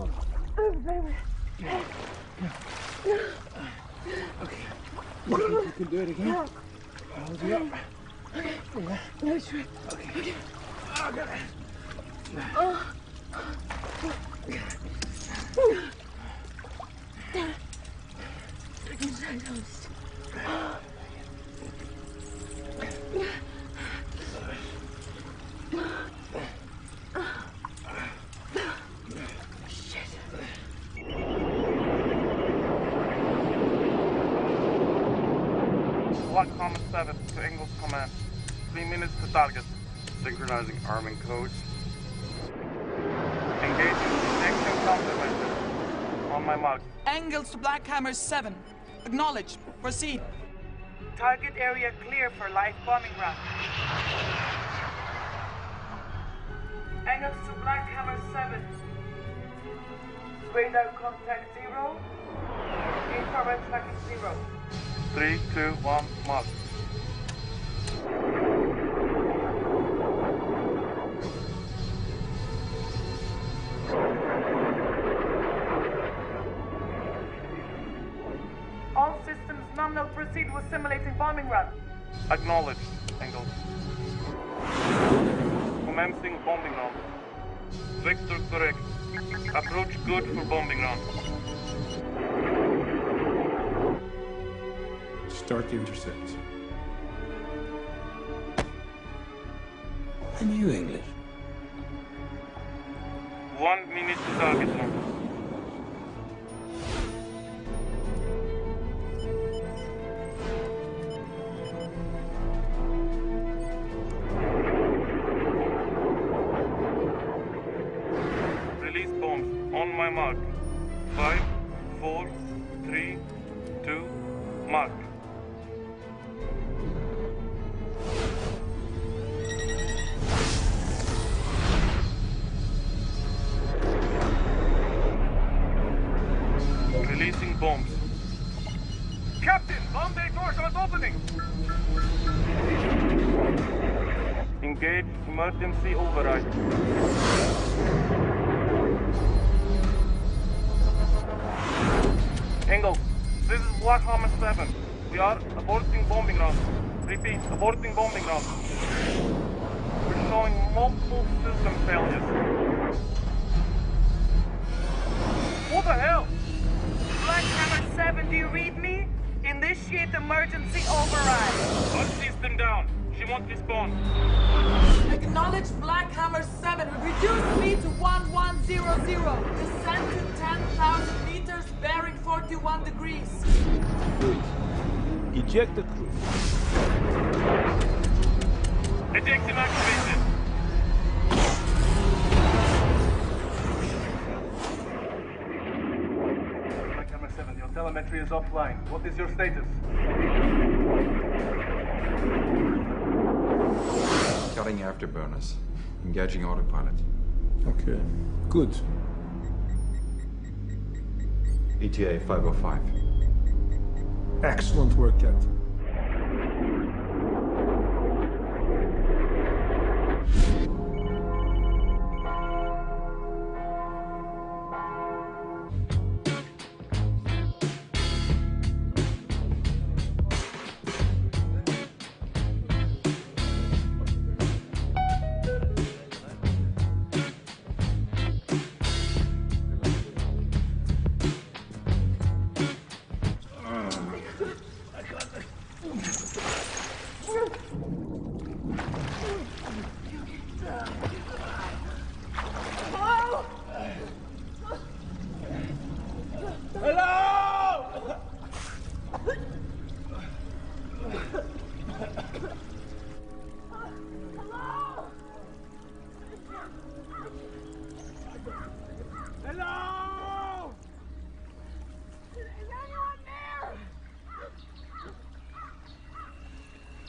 Baby. Okay. You can do it again. I'll hold you up. Okay. No, sure. Okay. Oh, got it. Oh. Block Common 7 to Ingalls Command. 3 minutes to target. Synchronizing arming codes. Engaging detection countermeasures. On my mark. Angles to Black Hammer 7. Acknowledge. Proceed. Target area clear for live bombing run. Angles to Black Hammer 7. Radar contact 0. Infrared tracking 0. 3, 2, 1, mark. All systems nominal, proceed with simulating bombing run. Acknowledged, Engels. Commencing bombing run. Vector correct. Approach good for bombing run. Start the intercept. And you English? 1 minute to target run. Release bombs on my mark. 5, 4, 3, 2, mark. Releasing bombs. Captain, bomb bay doors are opening. Engage emergency override. Engels, this is Black Hammer 7. We are aborting bombing run. Repeat, aborting bombing run. We're showing multiple system failures. What the hell? Black Hammer 7, do you read me? Initiate emergency override. One system down. She won't respond. Acknowledge Black Hammer 7. Reduce speed to 1100. Descend to 10,000 meters, bearing 41 degrees. Good. Eject the crew. Ejection activated. Black Hammer 7, your telemetry is offline. What is your status? Cutting afterburners. Engaging autopilot. Okay. Good. ETA 505. Excellent work, Captain.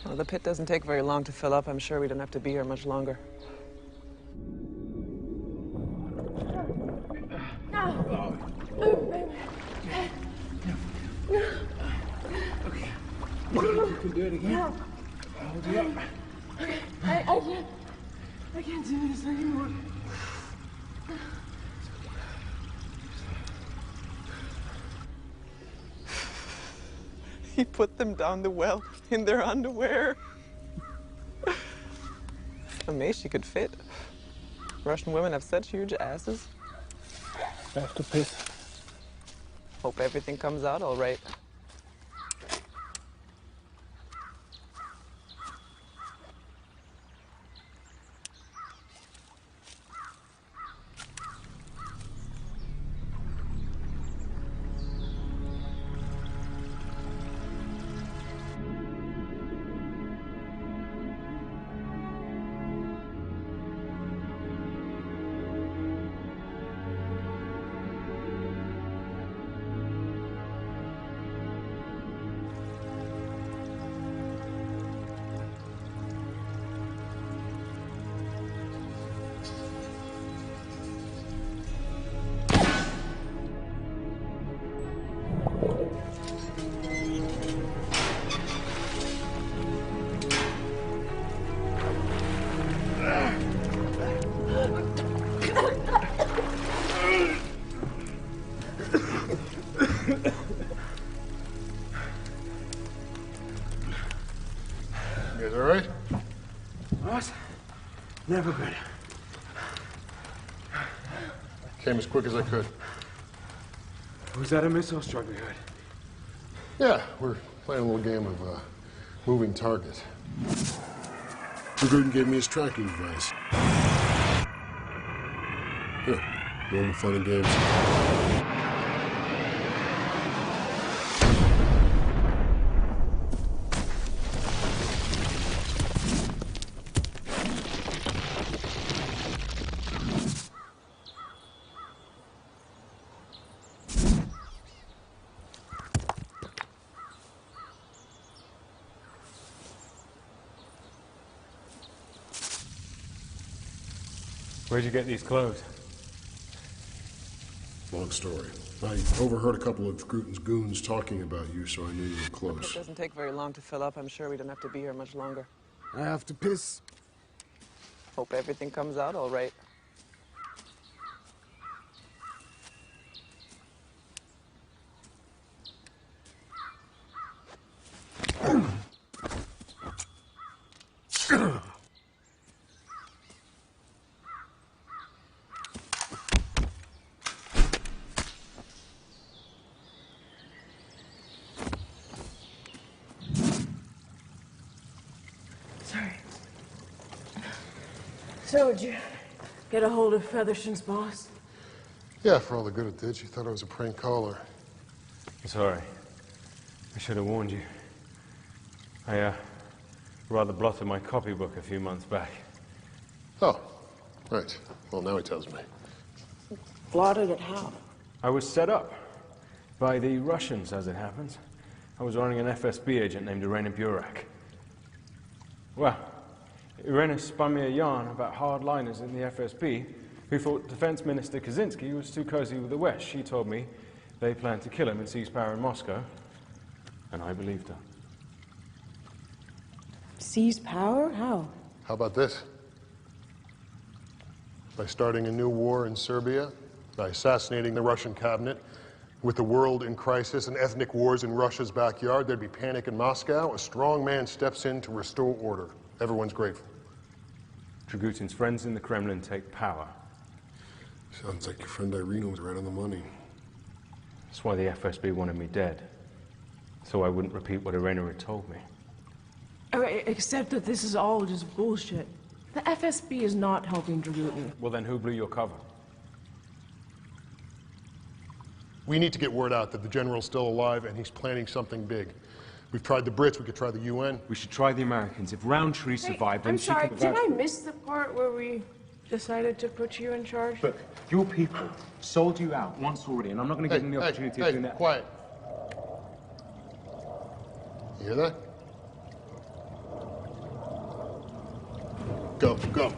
Well, the pit doesn't take very long to fill up. I'm sure we don't have to be here much longer. Okay. You can do it again. I'll hold you up. I can't do this anymore. He put them down the well in their underwear. Amazed she could fit. Russian women have such huge asses. I have to piss. Hope everything comes out all right. You guys all right? Boss? Never good. Came as quick as I could. Was that a missile strike we heard? Yeah, we're playing a little game of moving target. Gruden gave me his tracking device. Here, normal fun and games. Where'd you get these clothes? Long story. I overheard a couple of Gruden's goons talking about you, so I knew you were It close. doesn't take very long to fill up. I'm sure we don't have to be here much longer. I have to piss. Hope everything comes out all right. Sorry. So, did you get a hold of Featherston's boss? Yeah, for all the good it did, she thought I was a prank caller. Sorry. I should have warned you. I, rather blotted my copybook a few months back. Oh, right. Well, now he tells me. Blotted it how? I was set up by the Russians, as it happens. I was running an FSB agent named Irena Burak. Well, Irena spun me a yarn about hardliners in the FSB who thought Defense Minister Kaczynski was too cozy with the West. She told me they planned to kill him and seize power in Moscow, and I believed her. Seize power? How? How about this? By starting a new war in Serbia, by assassinating the Russian cabinet, with the world in crisis and ethnic wars in Russia's backyard, there'd be panic in Moscow. A strong man steps in to restore order. Everyone's grateful. Dragutin's friends in the Kremlin take power. Sounds like your friend Irina was right on the money. That's why the FSB wanted me dead, so I wouldn't repeat what Irena had told me. Except that this is all just bullshit. The FSB is not helping Dragutin. Well, then who blew your cover? We need to get word out that the general's still alive and he's planning something big. We've tried the Brits, we could try the UN. We should try the Americans. If Roundtree survived, then I'm she sorry, could did I miss the part where we decided to put you in charge? But your people sold you out once already, and I'm not going to give them the opportunity of doing that. Quiet. You hear that? Go, go.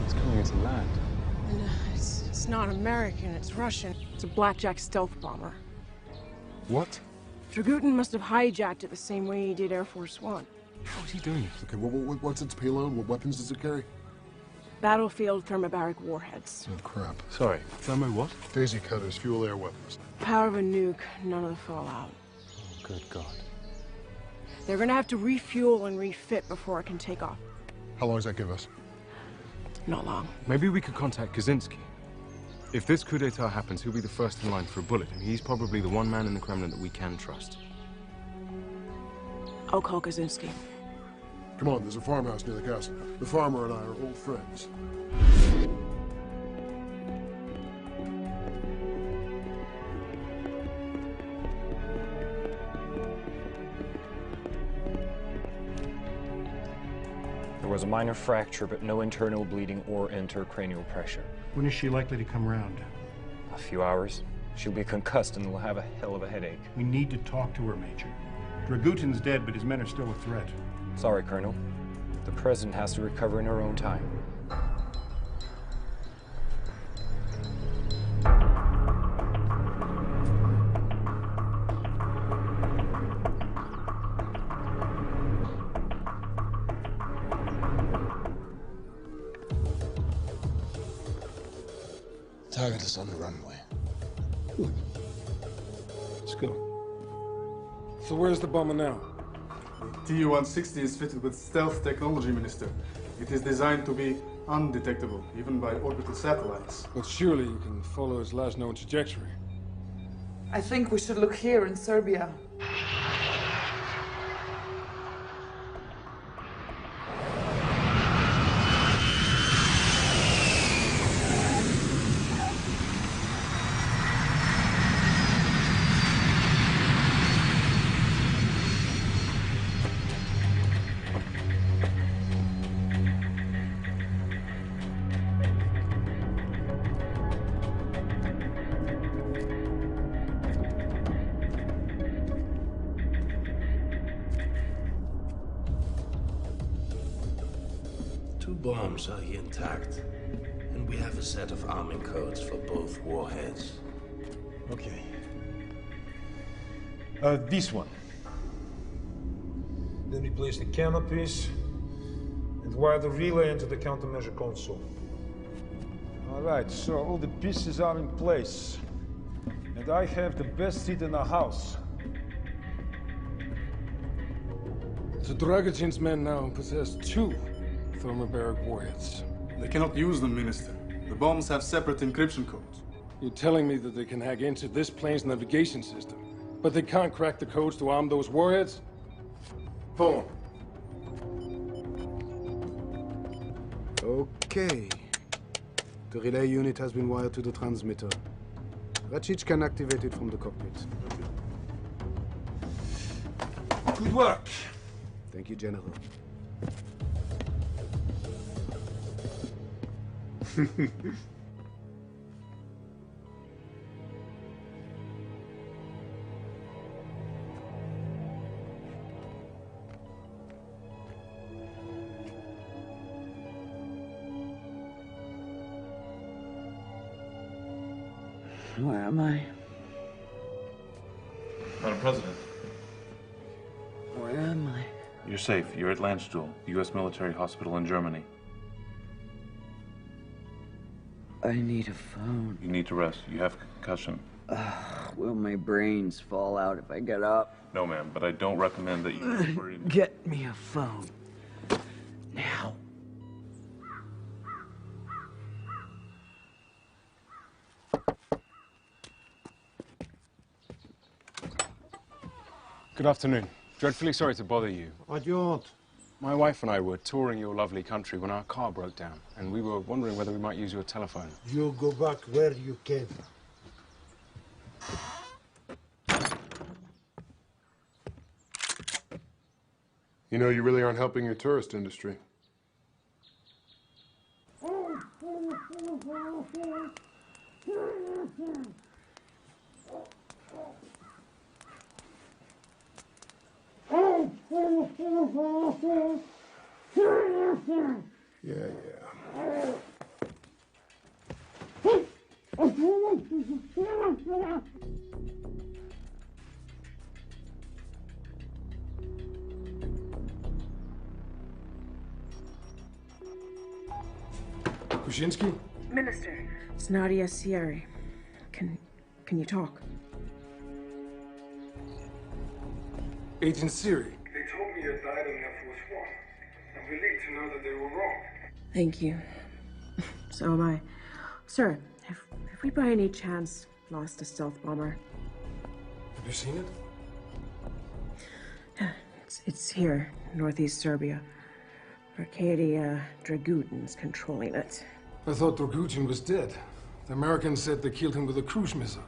It's coming into land. And, it's not American, it's Russian. It's a blackjack stealth bomber. What? Dragutin must have hijacked it the same way he did Air Force One. How is he doing it? Okay, what's its payload? What weapons does it carry? Battlefield thermobaric warheads. Oh, crap. Sorry, thermo what? Daisy cutters, fuel air weapons. Power of a nuke, none of the fallout. Oh, good God. They're gonna have to refuel and refit before it can take off. How long does that give us? Not long. Maybe we could contact Kaczynski. If this coup d'etat happens, he'll be the first in line for a bullet, and he's probably the one man in the Kremlin that we can trust. I'll call Kaczynski. Come on, there's a farmhouse near the castle. The farmer and I are old friends. There was a minor fracture, but no internal bleeding or intracranial pressure. When is she likely to come round? A few hours. She'll be concussed and will have a hell of a headache. We need to talk to her, Major. Dragutin's dead, but his men are still a threat. Sorry, Colonel. The President has to recover in her own time. Target is on the runway. Let's go. So where's the bomber now? Tu-160 is fitted with stealth technology, Minister. It is designed to be undetectable, even by orbital satellites. But surely you can follow its last known trajectory. I think we should look here in Serbia. Two bombs are intact, and we have a set of arming codes for both warheads. Okay. This one. Then we place the canopies and wire the relay into the countermeasure console. All right, so all the pieces are in place. And I have the best seat in the house. So Dragutin's men now possess two thermobaric warheads. They cannot use them, Minister. The bombs have separate encryption codes. You're telling me that they can hack into this plane's navigation system, but they can't crack the codes to arm those warheads? Pull. Okay. The relay unit has been wired to the transmitter. Racic can activate it from the cockpit. Good work. Thank you, General. Where am I? Madam President. Where am I? You're safe. You're at Landstuhl, the U.S. military hospital in Germany. I need a phone. You need to rest. You have concussion. Will my brains fall out if I get up? No, ma'am, but I don't recommend that you... Get me a phone. Now. Good afternoon. Dreadfully sorry to bother you. What do you want? My wife and I were touring your lovely country when our car broke down, and we were wondering whether we might use your telephone. You go back where you came. You know, you really aren't helping your tourist industry. Yeah. Kuczynski? Minister. It's Nadia Scifi. Can you talk? Agent Siri. They told me you died on Air Force One. I'm relieved to know that they were wrong. Thank you. So am I. Sir, have we by any chance lost a stealth bomber? Have you seen it? It's here, northeast Serbia. Arcadia Dragutin's controlling it. I thought Dragutin was dead. The Americans said they killed him with a cruise missile.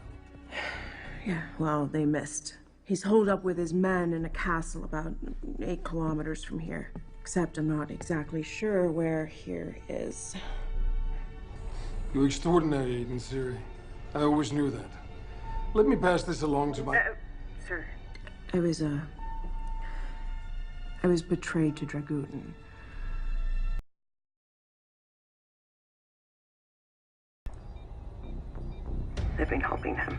Yeah, well, they missed. He's holed up with his men in a castle about 8 kilometers from here. Except I'm not exactly sure where here is. You're extraordinary, Agent Siri. I always knew that. Let me pass this along to my... Sir. I was betrayed to Dragutin. They've been helping him.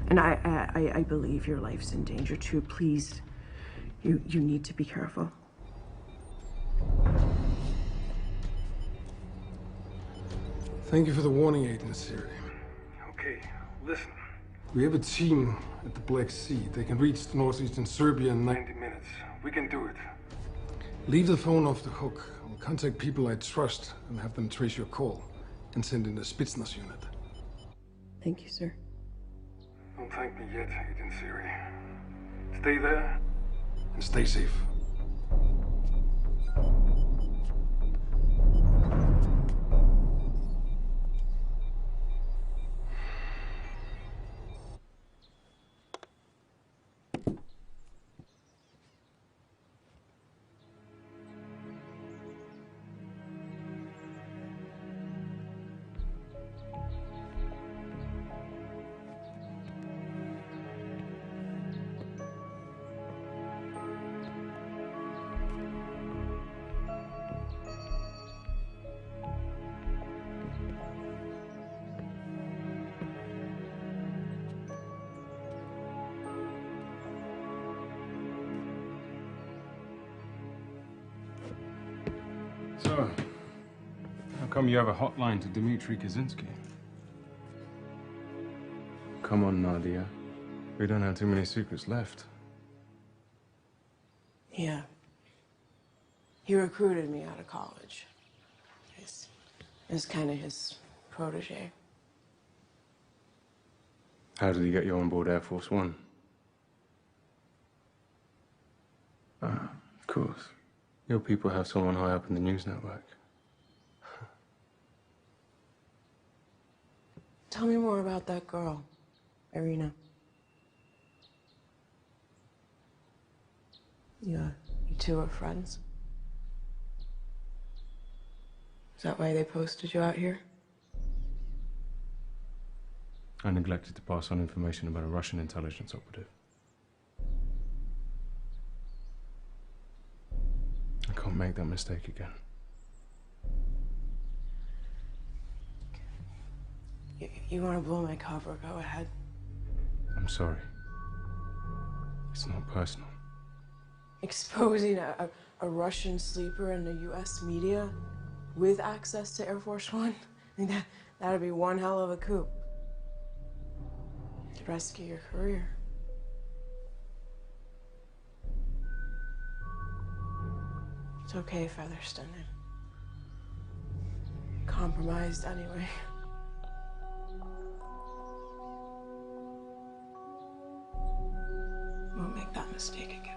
And I believe your life's in danger too. Please, you need to be careful. Thank you for the warning, Agent Siri. Okay, listen. We have a team at the Black Sea. They can reach northeastern Serbia in 90 minutes. We can do it. Leave the phone off the hook. I'll contact people I trust and have them trace your call and send in a Spetsnaz unit. Thank you, sir. Don't thank me yet, Agent Siri. Stay there and stay safe. So, how come you have a hotline to Dmitry Kaczynski? Come on, Nadia. We don't have too many secrets left. Yeah. He recruited me out of college. It's kind of his protege. How did he get you on board Air Force One? Ah, of course. Your people have someone high up in the news network. Tell me more about that girl, Irina. You two are friends? Is that why they posted you out here? I neglected to pass on information about a Russian intelligence operative. I can't make that mistake again. You want to blow my cover? Go ahead. I'm sorry. It's not personal. Exposing a Russian sleeper in the U.S. media with access to Air Force One? I think that'd be one hell of a coup. Could rescue your career. It's okay, Featherston. Compromised anyway. Won't make that mistake again.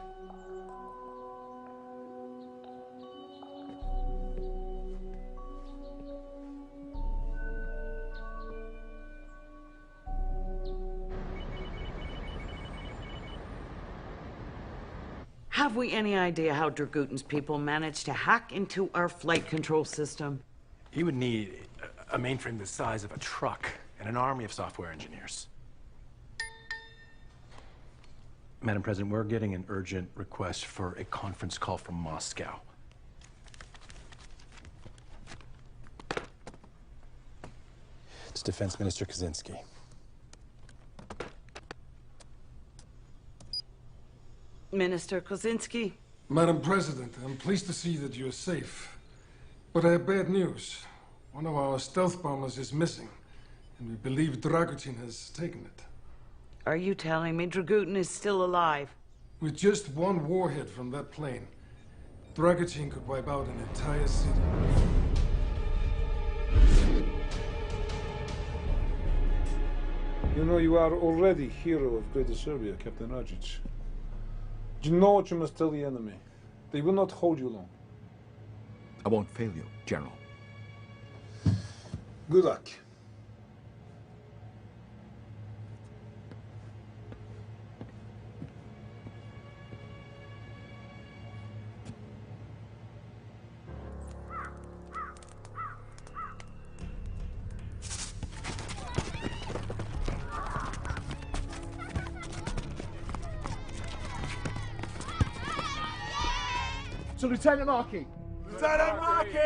Have we any idea how Dragutin's people managed to hack into our flight control system? He would need a mainframe the size of a truck and an army of software engineers. Madam President, we're getting an urgent request for a conference call from Moscow. It's Defense Minister Kaczynski. Minister Kaczynski? Madam President, I'm pleased to see that you're safe. But I have bad news. One of our stealth bombers is missing, and we believe Dragutin has taken it. Are you telling me Dragutin is still alive? With just one warhead from that plane, Dragutin could wipe out an entire city. You know, you are already hero of Greater Serbia, Captain Rajic. You know what you must tell the enemy. They will not hold you long. I won't fail you, General. Good luck. To Lieutenant Markey! Lieutenant Markey!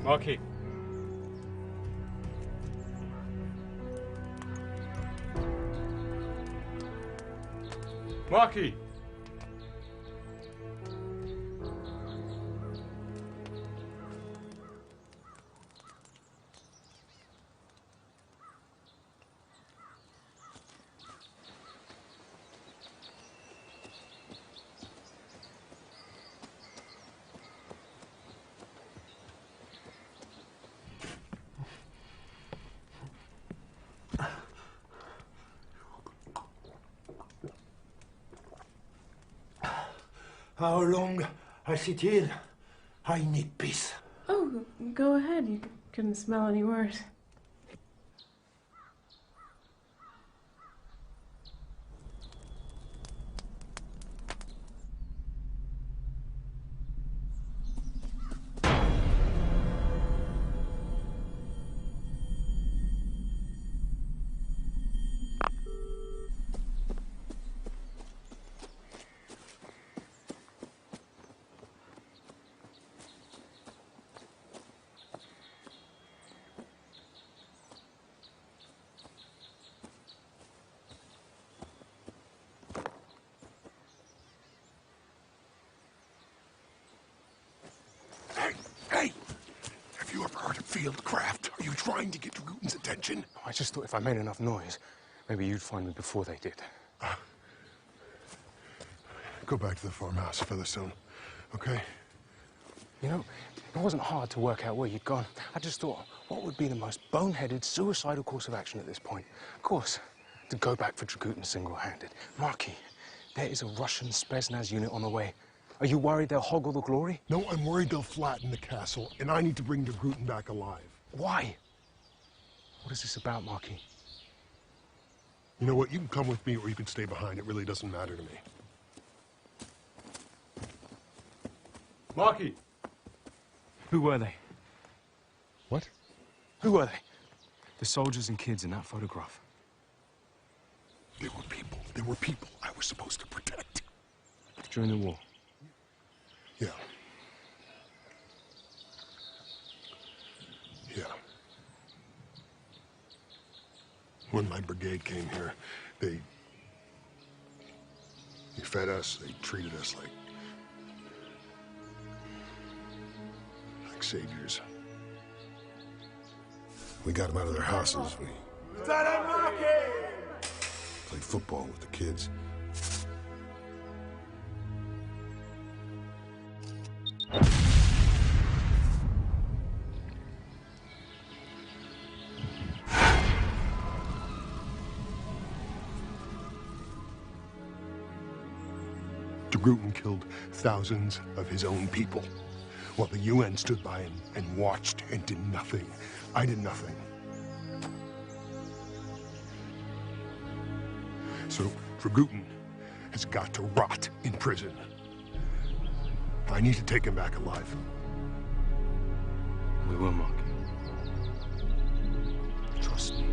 Markey. Markey! How long I sit here? I need peace. Oh, go ahead. You couldn't smell any worse. Hey! Have you ever heard of field craft? Are you trying to get Dragutin's attention? I just thought if I made enough noise, maybe you'd find me before they did. Go back to the farmhouse, Featherstone, okay? You know, it wasn't hard to work out where you'd gone. I just thought, what would be the most boneheaded, suicidal course of action at this point? Of course, to go back for Dragutin single-handed. Markey, there is a Russian Spetsnaz unit on the way. Are you worried they'll hog all the glory? No, I'm worried they'll flatten the castle, and I need to bring Dragutin back alive. Why? What is this about, Markey? You know what? You can come with me or you can stay behind. It really doesn't matter to me. Markey! Who were they? What? Who were they? The soldiers and kids in that photograph. They were people. They were people I was supposed to protect. During the war? Yeah. Yeah. When my brigade came here, they fed us, they treated us like saviors. We got them out of their houses. We played football with the kids. Dragutin killed thousands of his own people, while the UN stood by and watched and did nothing. I did nothing. So Dragutin has got to rot in prison. I need to take him back alive. We will, Mark. Trust me.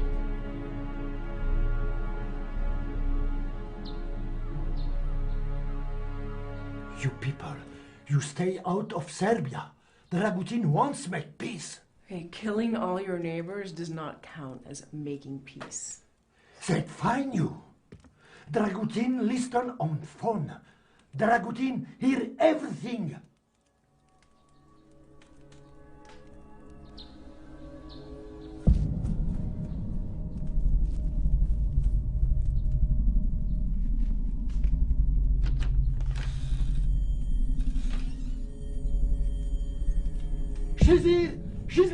You people, you stay out of Serbia. Dragutin wants to make peace. Hey, killing all your neighbors does not count as making peace. That fine you. Dragutin listen on phone. Dragutin hear everything. She's here! She's...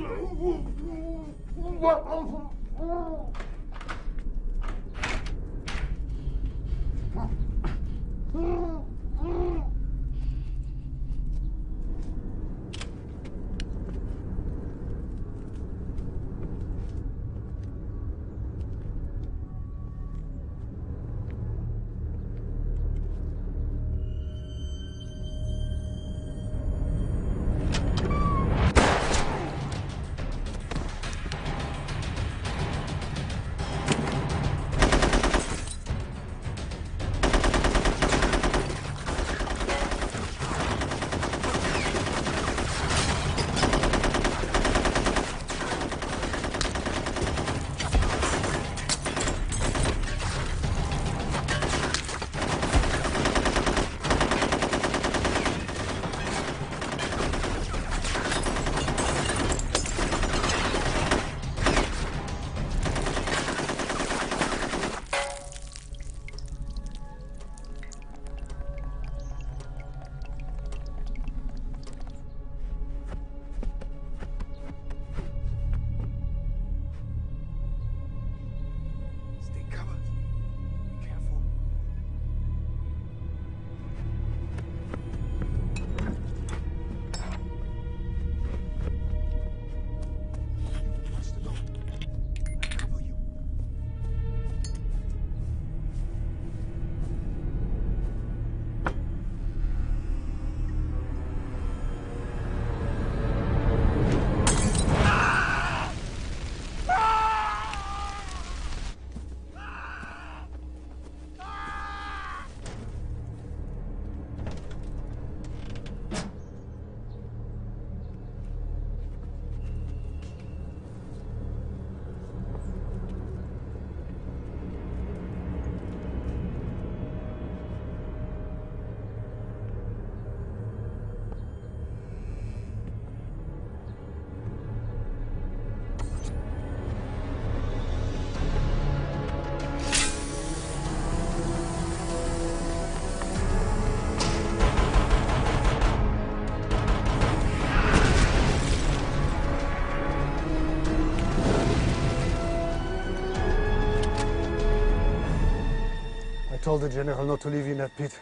I told the general not to leave you in that pit.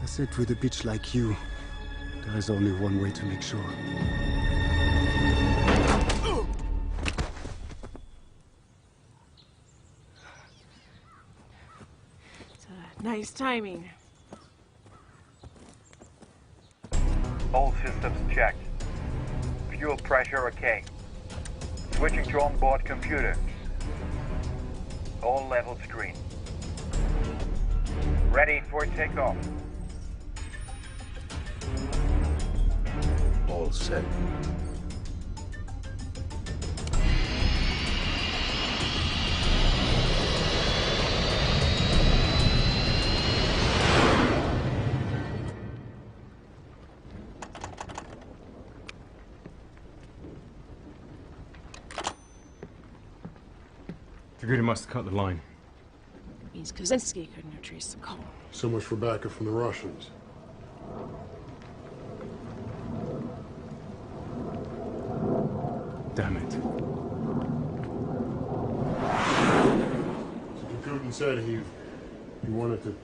I said with a bitch like you, there is only one way to make sure. Nice timing. All systems checked. Fuel pressure okay. Switching to onboard computer. All levels green. Ready for takeoff. All set. Figured he must have cut the line. Means Kaczynski couldn't have traced the call. So much for backup from the Russians. Damn it. So Putin said he wanted to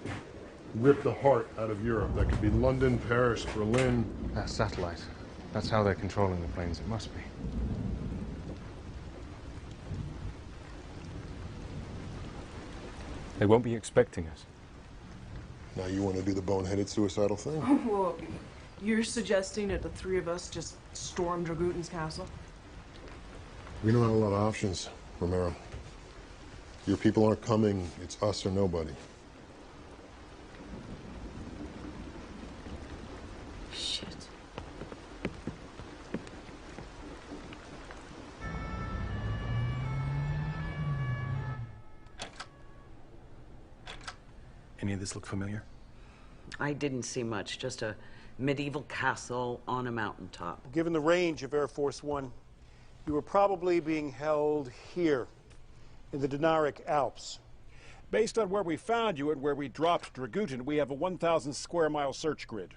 rip the heart out of Europe. That could be London, Paris, Berlin. That satellite. That's how they're controlling the planes. It must be. They won't be expecting us. Now you want to do the boneheaded suicidal thing? Well, you're suggesting that the three of us just storm Dragutin's castle? We don't have a lot of options, Romero. Your people aren't coming. It's us or nobody. Shit. Any of this look familiar? I didn't see much, just a medieval castle on a mountaintop. Given the range of Air Force One, you were probably being held here, in the Dinaric Alps. Based on where we found you and where we dropped Dragutin, we have a 1,000 square mile search grid.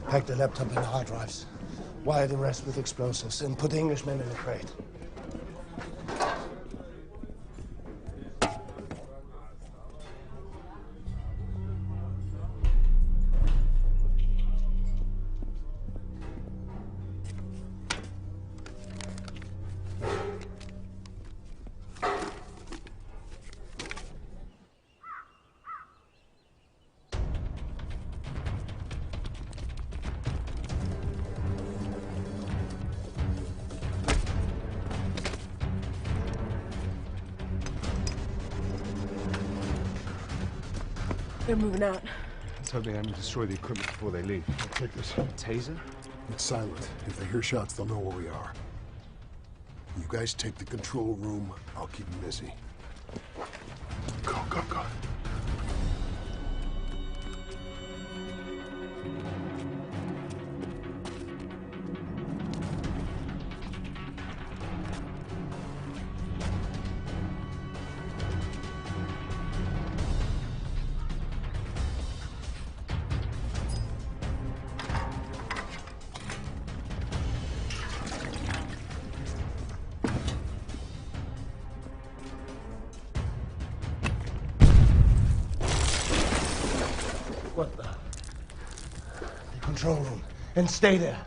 Pack the laptop and the hard drives. Wire the rest with explosives and put the Englishmen in the crate. They're moving out. Let's hope they haven't destroyed the equipment before they leave. I'll take this. Taser? It's silent. If they hear shots, they'll know where we are. You guys take the control room. I'll keep them busy. Go, go, go. What the? The control room. And stay there.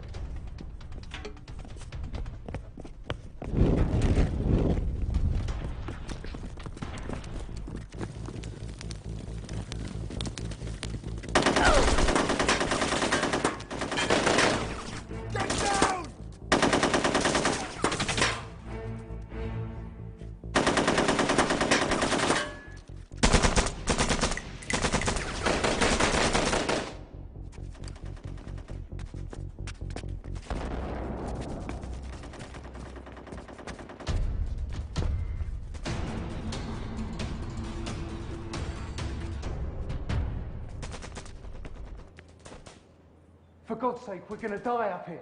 For God's sake, we're gonna die up here.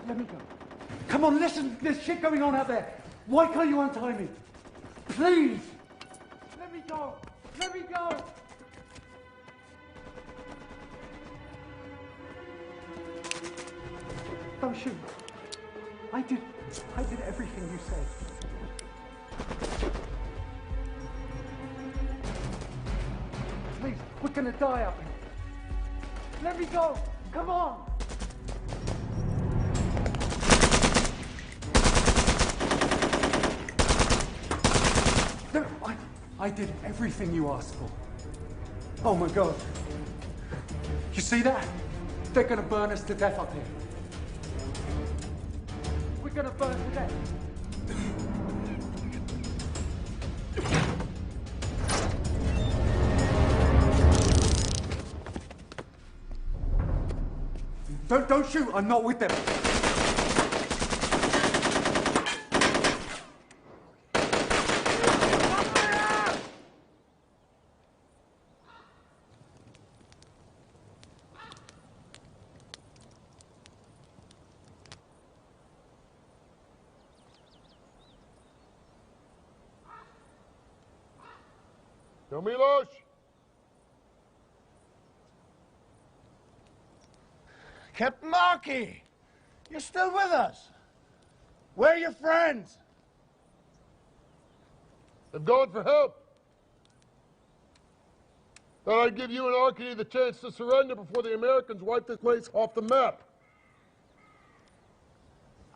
Let me go. Come on, listen, there's shit going on out there. Why can't you untie me? Please! Let me go! Let me go! Don't shoot. I did everything you said. Please, we're gonna die up here. Let me go! Come on! No, I did everything you asked for. Oh my God. You see that? They're gonna burn us to death up here. We're gonna burn to death. Don't shoot, I'm not with them. No, Milos! Captain Markey! You're still with us? Where are your friends? They've gone for help. Thought I'd give you and Arkady the chance to surrender before the Americans wipe this place off the map.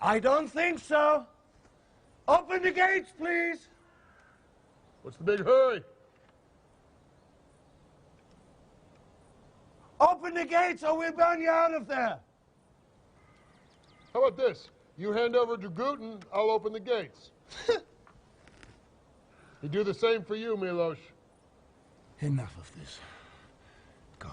I don't think so. Open the gates, please. What's the big hurry? Open the gates or we'll burn you out of there. How about this? You hand over Dragutin, I'll open the gates. He'd do the same for you, Milos. Enough of this. Go.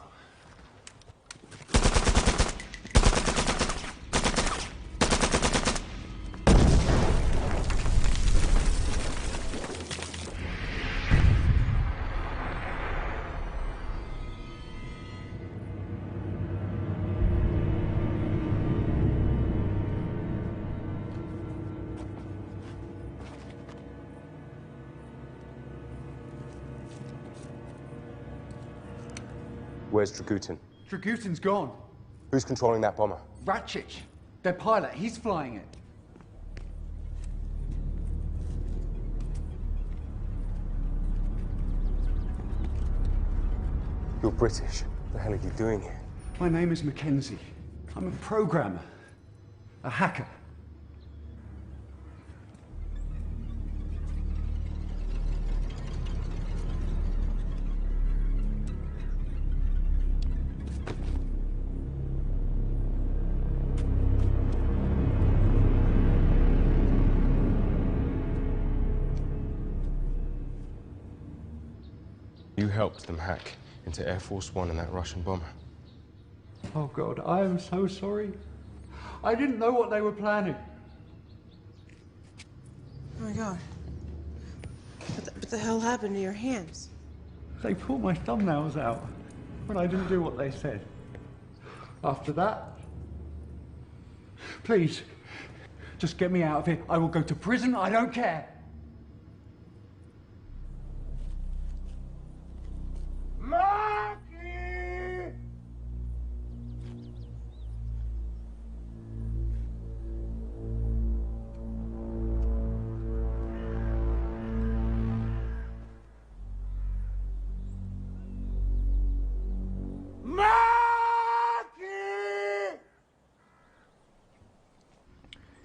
Where's Dragutin? Dragutin's gone. Who's controlling that bomber? Ratchich, their pilot, he's flying it. You're British. What the hell are you doing here? My name is Mackenzie. I'm a programmer, a hacker. You helped them hack into Air Force One and that Russian bomber. Oh God, I am so sorry. I didn't know what they were planning. Oh my God. What the hell happened to your hands? They pulled my thumbnails out, but I didn't do what they said. After that, please, just get me out of here. I will go to prison, I don't care. Marky!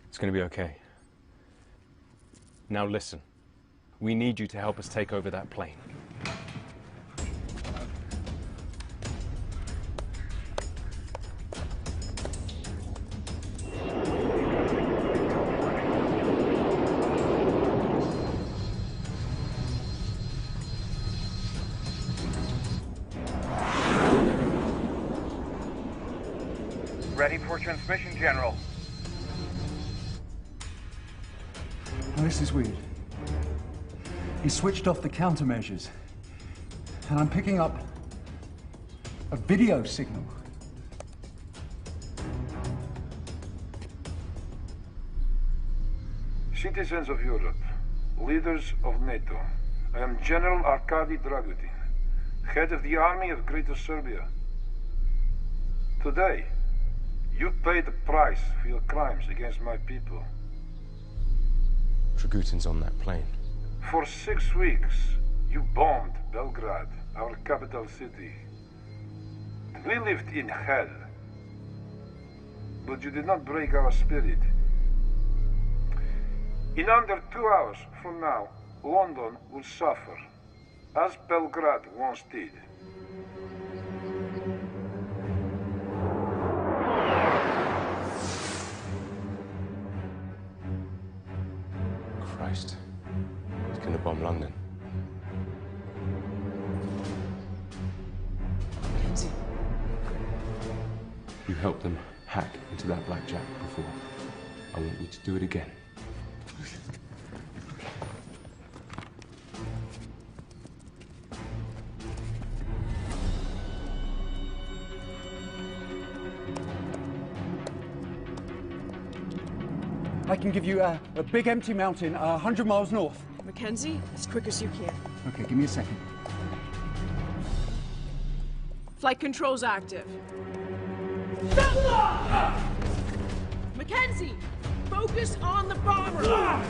It's gonna be okay. Now listen. We need you to help us take over that plane. Ready for transmission, General. Now, this is weird. He switched off the countermeasures, and I'm picking up a video signal. Citizens of Europe, leaders of NATO, I am General Arkady Dragutin, head of the Army of Greater Serbia. Today, you pay the price for your crimes against my people. Dragutin's on that plane. For 6 weeks, you bombed Belgrade, our capital city. We lived in hell, but you did not break our spirit. In under 2 hours from now, London will suffer, as Belgrade once did. Christ. He's gonna bomb London. Mackenzie. You helped them hack into that blackjack before. I want you to do it again. I can give you a big empty mountain 100 miles north. Mackenzie, as quick as you can. Okay, give me a second. Flight control's active. Mackenzie, focus on the bomber!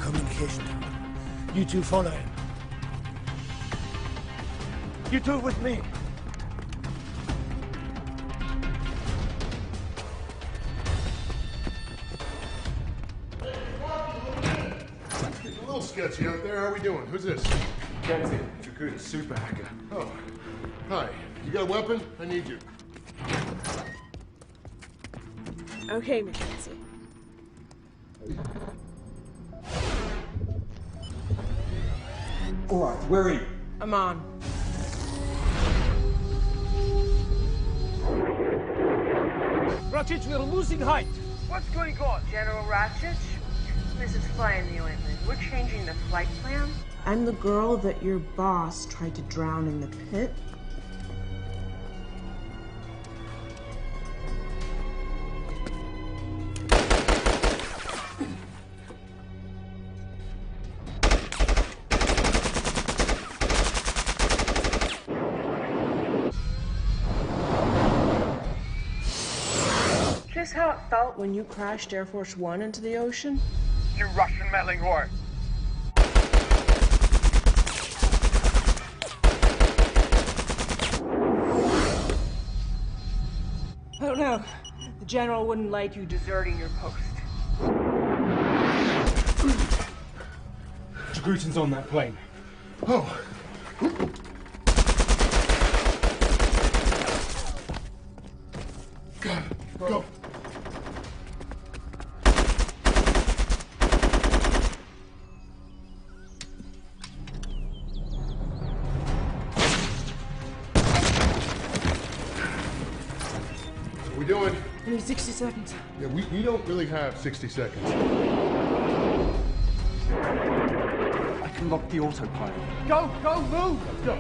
Communication tower. You two follow him. You two with me. A little sketchy out there. How are we doing? Who's this? Kenzie, Dragoon, super hacker. Oh, hi. You got a weapon? I need you. Okay, Mackenzie. All right, where are you? I'm on. Ratchet, we're losing Hight. What's going on? General Ratchet, this is Fly in the Ointment. We're changing the flight plan. I'm the girl that your boss tried to drown in the pit. Just how it felt When you crashed Air Force One into the ocean? You Russian meddling whore. I don't know. The general wouldn't like you deserting your post. Dragutin's on that plane. Oh. God, go. What are we doing? I need 60 seconds. Yeah, we don't really have 60 seconds. I can lock the autopilot. Go, go, move! Let's go.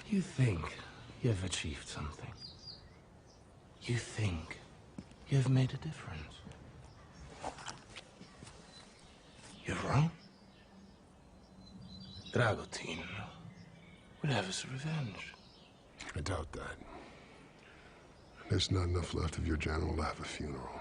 You think you've achieved something. You think you've made a difference. You're wrong. Dragutin will have his revenge. I doubt that. There's not enough left of your general to have a funeral.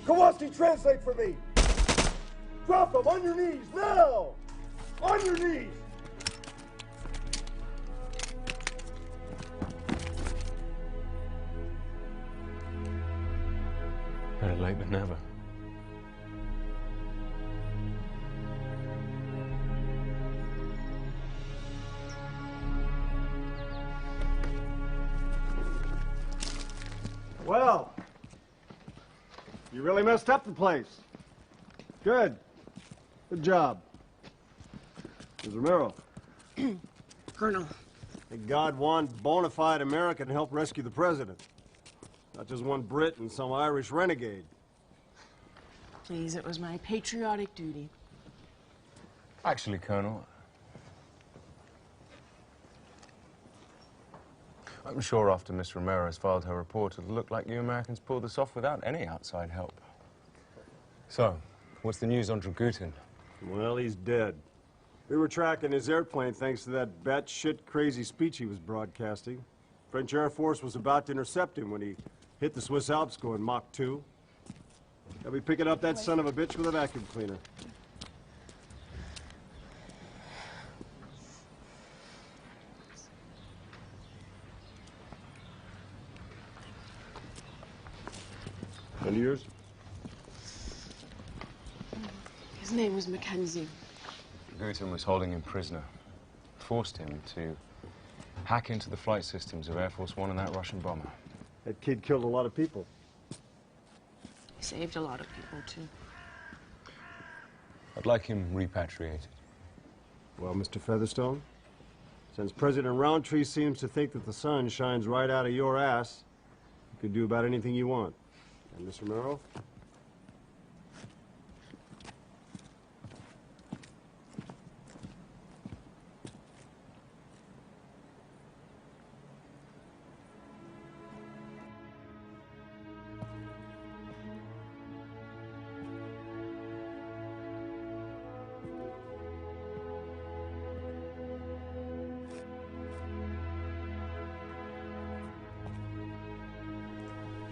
Kowalski, translate for me! Drop him! On your knees, now! On your knees! Better late than never. Well, you really messed up the place. Good. Good job. Ms. Romero. Colonel. May God one bona fide American help rescue the president. Not just one Brit and some Irish renegade. Please, it was my patriotic duty. Actually, Colonel, I'm sure after Miss Ramirez filed her report, it'll look like you Americans pulled this off without any outside help. So, what's the news on Dragutin? Well, he's dead. We were tracking his airplane thanks to that batshit crazy speech he was broadcasting. French Air Force was about to intercept him when he hit the Swiss Alps going Mach 2. They'll be picking up that son of a bitch with a vacuum cleaner. And yours? His name was Mackenzie. Dragutin was holding him prisoner. Forced him to hack into the flight systems of Air Force One and that Russian bomber. That kid killed a lot of people. He saved a lot of people, too. I'd like him repatriated. Well, Mr. Featherstone, since President Roundtree seems to think that the sun shines right out of your ass, you can do about anything you want. And Miss Romero?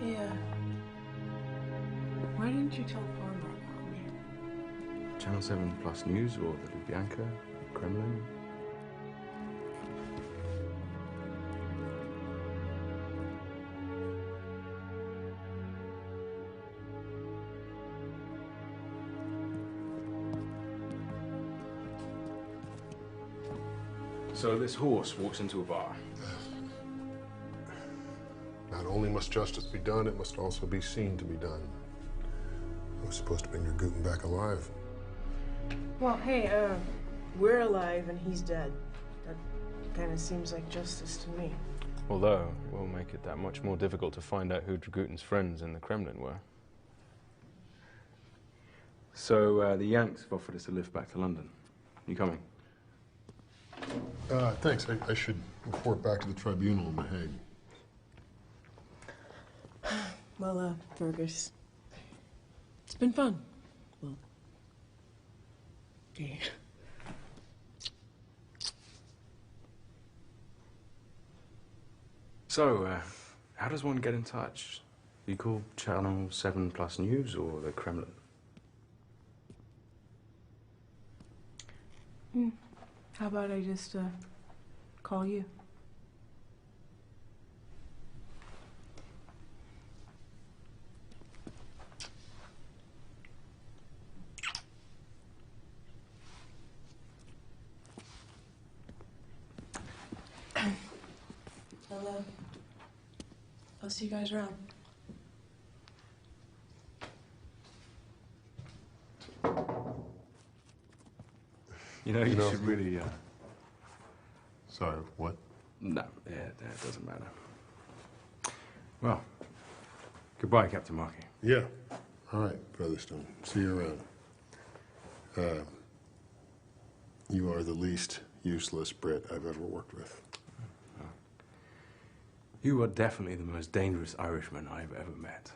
Yeah. Why didn't you tell Palmer about me? Channel 7 Plus News or the Lubyanka, Kremlin? So this horse walks into a bar. Not only must justice be done, it must also be seen to be done. I was supposed to bring your Guten back alive. Well, hey, we're alive and he's dead. That kind of seems like justice to me. Although, it will make it that much more difficult to find out who Dragutin's friends in the Kremlin were. So, the Yanks have offered us a lift back to London. You coming? Thanks. I should report back to the tribunal in The Hague. Well, Fergus, it's been fun. Well, yeah. So, how does one get in touch? You call Channel 7 Plus News or the Kremlin? How about I just, call you? I'll see you guys around. You know, you should really, Sorry, what? No, yeah, that doesn't matter. Well, goodbye, Captain Markey. Yeah. All right, Featherstone. See you around. You are the least useless Brit I've ever worked with. You are definitely the most dangerous Irishman I've ever met.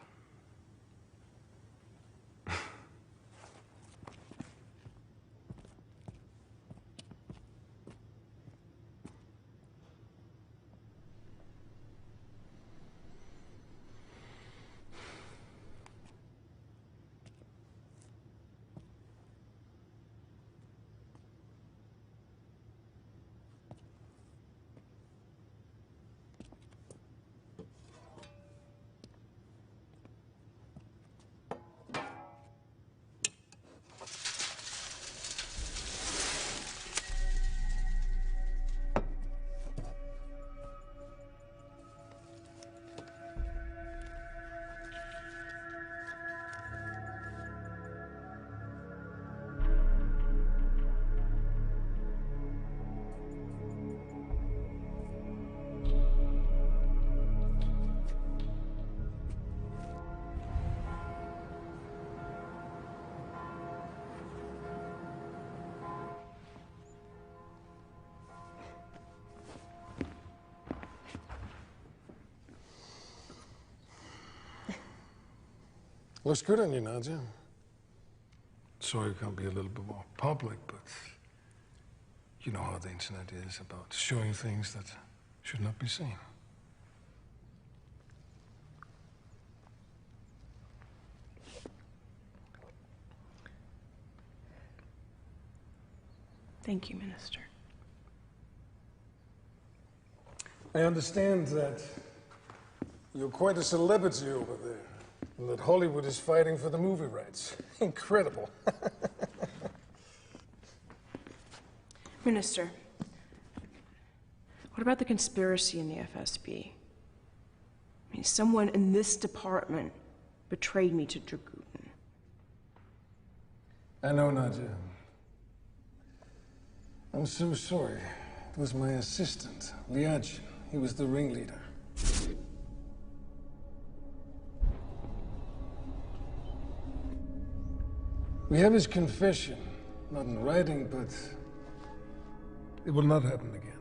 Looks good on you, Nadia. Sorry you can't be a little bit more public, but you know how the internet is about showing things that should not be seen. Thank you, Minister. I understand that you're quite a celebrity over there, and that Hollywood is fighting for the movie rights. Incredible. Minister, what about the conspiracy in the FSB? I mean, someone in this department betrayed me to Dragutin. I know, Nadia. I'm so sorry. It was my assistant, Liadjin. He was the ringleader. We have his confession, not in writing, but it will not happen again.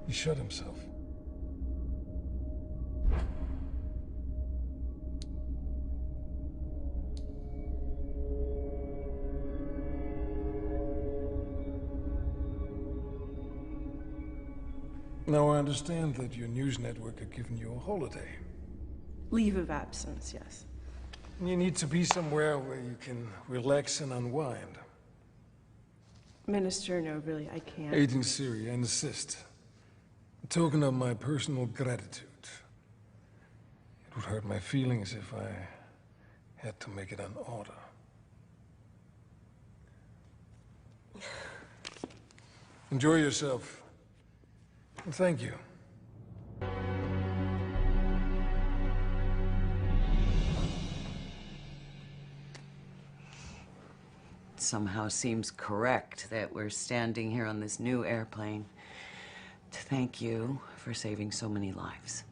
He shot himself. Now I understand that your news network had given you a holiday. Leave of absence, yes. You need to be somewhere where you can relax and unwind. Minister, no, really, I can't. Agent Siri, I insist. A token of my personal gratitude. It would hurt my feelings if I had to make it an order. Enjoy yourself. And thank you. It somehow seems correct that we're standing here on this new airplane to thank you for saving so many lives.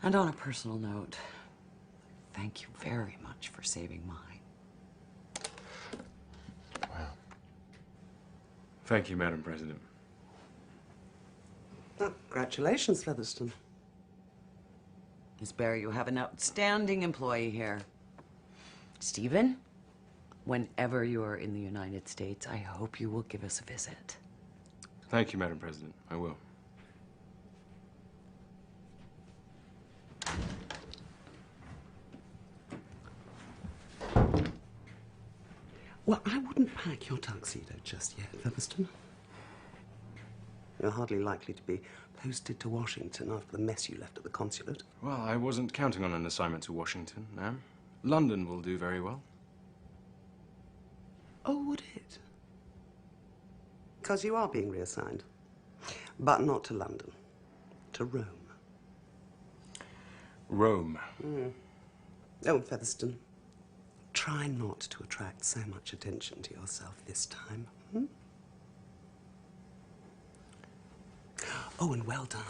And on a personal note, thank you very much for saving mine. Wow. Thank you, Madam President. Oh, congratulations, Featherstone. Miss Barry, you have an outstanding employee here. Stephen, whenever you are in the United States, I hope you will give us a visit. Thank you, Madam President. I will. Well, I wouldn't pack your tuxedo just yet, Featherstone. You're hardly likely to be posted to Washington after the mess you left at the consulate. Well, I wasn't counting on an assignment to Washington, ma'am. London will do very well. Oh, would it? Because you are being reassigned. But not to London. To Rome. Rome. Oh, Featherston, try not to attract so much attention to yourself this time. Oh, and well done.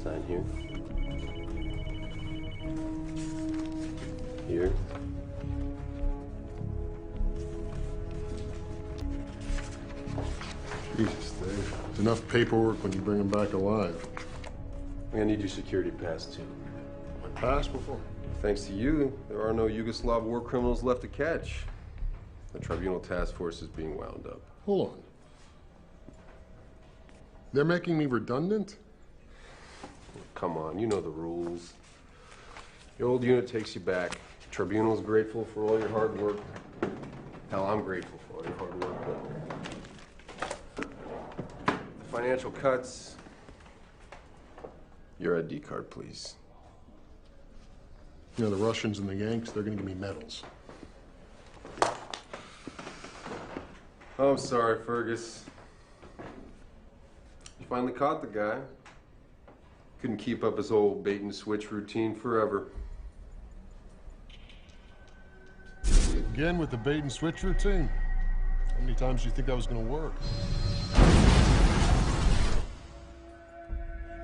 Sign here. Here. Jesus, Dave. It's enough paperwork when you bring him back alive. I'm gonna need your security pass, too. My pass before? Thanks to you, there are no Yugoslav war criminals left to catch. The tribunal task force is being wound up. Hold on. They're making me redundant? Come on, you know the rules. The old unit takes you back. The tribunal's grateful for all your hard work. Hell, I'm grateful for all your hard work, but the financial cuts. Your ID card, please. You know, the Russians and the Yanks, they're gonna give me medals. Oh, I'm sorry, Fergus. You finally caught the guy. Couldn't keep up his old bait and switch routine forever. Again with the bait and switch routine? How many times do you think that was gonna work?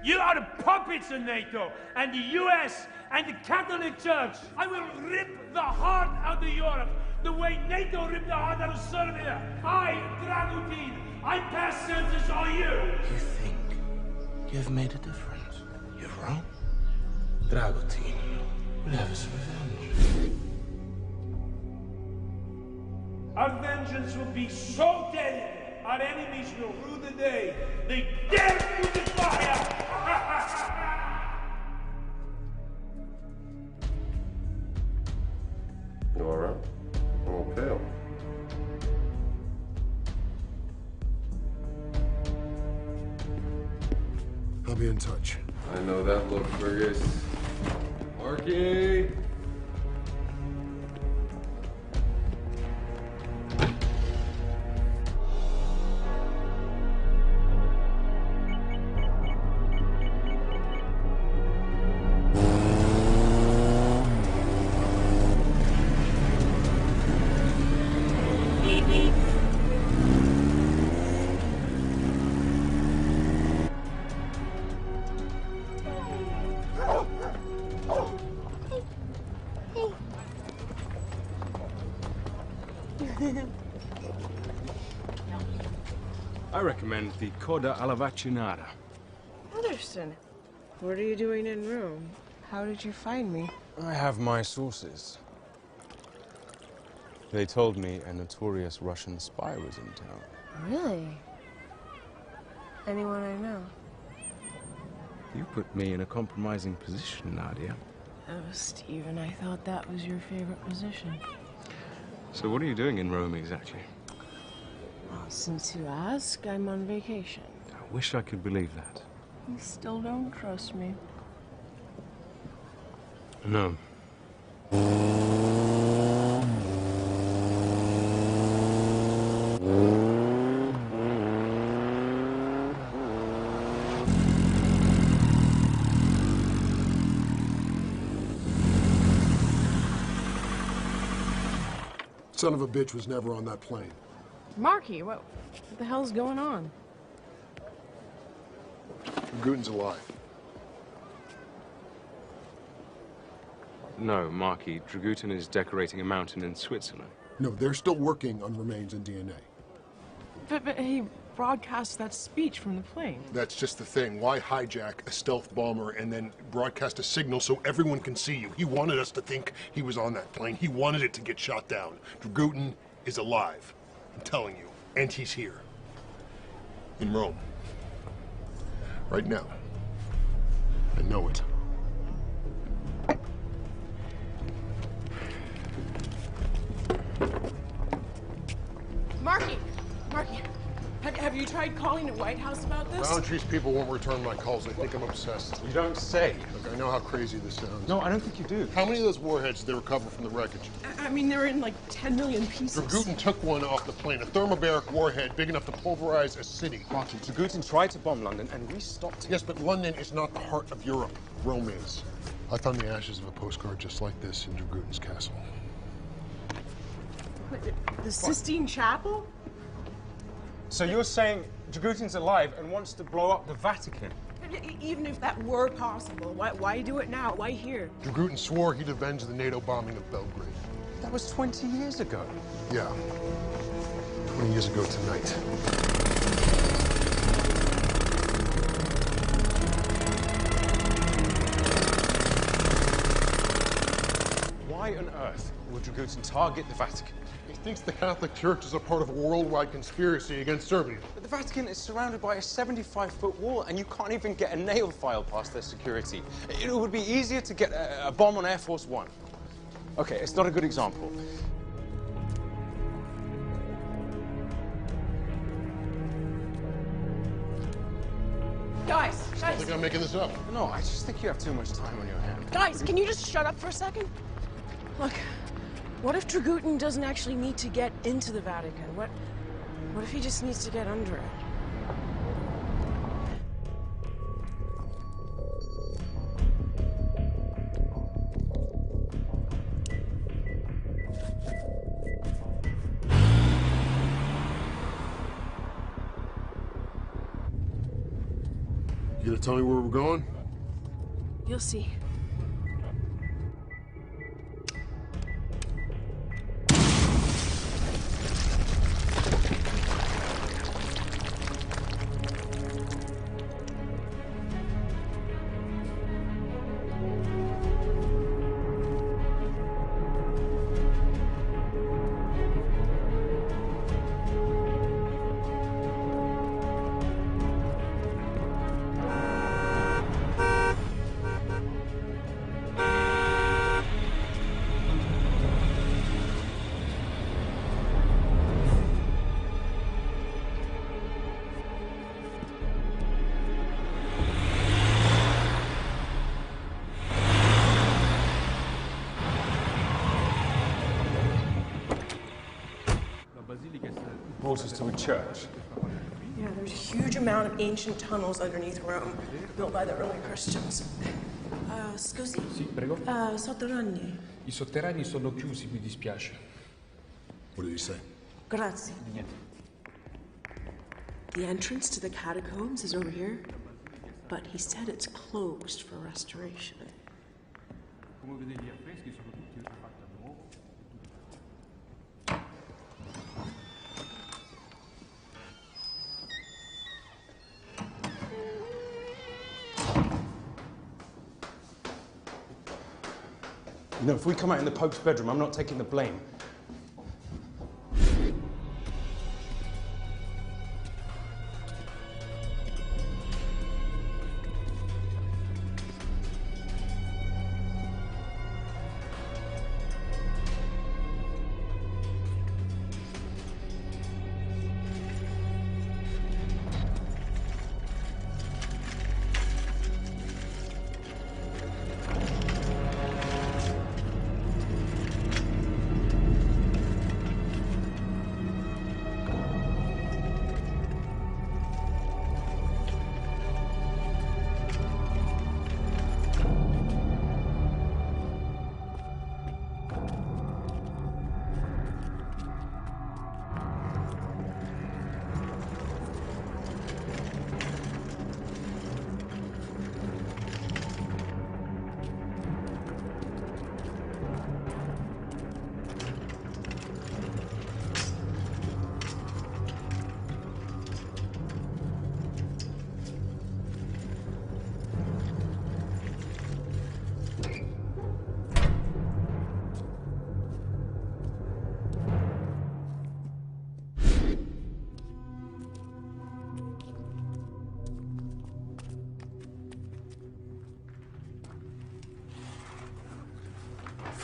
You are the puppets of NATO and the US and the Catholic Church. I will rip the heart out of Europe the way NATO ripped the heart out of Serbia. I, Dragutin, I pass sentence on you. You think you've made a difference? You're wrong. Dragutin will have his revenge. Our vengeance will be so deadly, our enemies will rue the day they dare to the fire! You all right? I'm all pale. I'll be in touch. I know that look, Fergus. Marky! I recommend the Coda alla Vaccinata. Anderson, what are you doing in Rome? How did you find me? I have my sources. They told me a notorious Russian spy was in town. Really? Anyone I know? You put me in a compromising position, Nadia. Oh, Stephen, I thought that was your favorite position. So what are you doing in Rome exactly? Well, since you ask, I'm on vacation. I wish I could believe that. You still don't trust me? No. Son of a bitch was never on that plane. Marky, what the hell's going on? Guten's alive. No, Marky. Dragutin is decorating a mountain in Switzerland. No, they're still working on remains and DNA. But he broadcast that speech from the plane. That's just the thing. Why hijack a stealth bomber and then broadcast a signal so everyone can see you? He wanted us to think he was on that plane. He wanted it to get shot down. Dragutin is alive. I'm telling you. And he's here. In Rome. Right now. I know it. Marky! Marky! Have you you tried calling the White House about this? Boundaries people won't return my calls. They think I'm obsessed. You don't say. Look, I know how crazy this sounds. No, I don't think you do. How many of those warheads did they recover from the wreckage? I mean, they're in like 10 million pieces. Dragutin took one off the plane, a thermobaric warhead big enough to pulverize a city. Martin, Dragutin tried to bomb London, and we stopped him. Yes, but London is not the heart of Europe. Rome is. I found the ashes of a postcard just like this in Dragutin's castle. The Sistine Chapel? So you're saying Dragutin's alive and wants to blow up the Vatican? Even if that were possible, why do it now? Why here? Dragutin swore he'd avenge the NATO bombing of Belgrade. That was 20 years ago. Yeah. 20 years ago tonight. Why on earth would Dragutin target the Vatican? He thinks the Catholic Church is a part of a worldwide conspiracy against Serbia. But the Vatican is surrounded by a 75-foot wall, and you can't even get a nail file past their security. It would be easier to get a bomb on Air Force One. Okay, it's not a good example. Guys, I think I'm making this up. No, I just think you have too much time on your hands. Guys, can you just shut up for a second? Look, what if Dragutin doesn't actually need to get into the Vatican? What if he just needs to get under it? You gonna tell me where we're going? You'll see. Brought us to a church. Yeah, there's a huge amount of ancient tunnels underneath Rome, built by the early Christians. Scusi? Sì, prego. Sotterranei. I sotterranei sono chiusi, mi dispiace. What did he say? Grazie. The entrance to the catacombs is over here, but he said it's closed for restoration. You know, if we come out in the Pope's bedroom, I'm not taking the blame.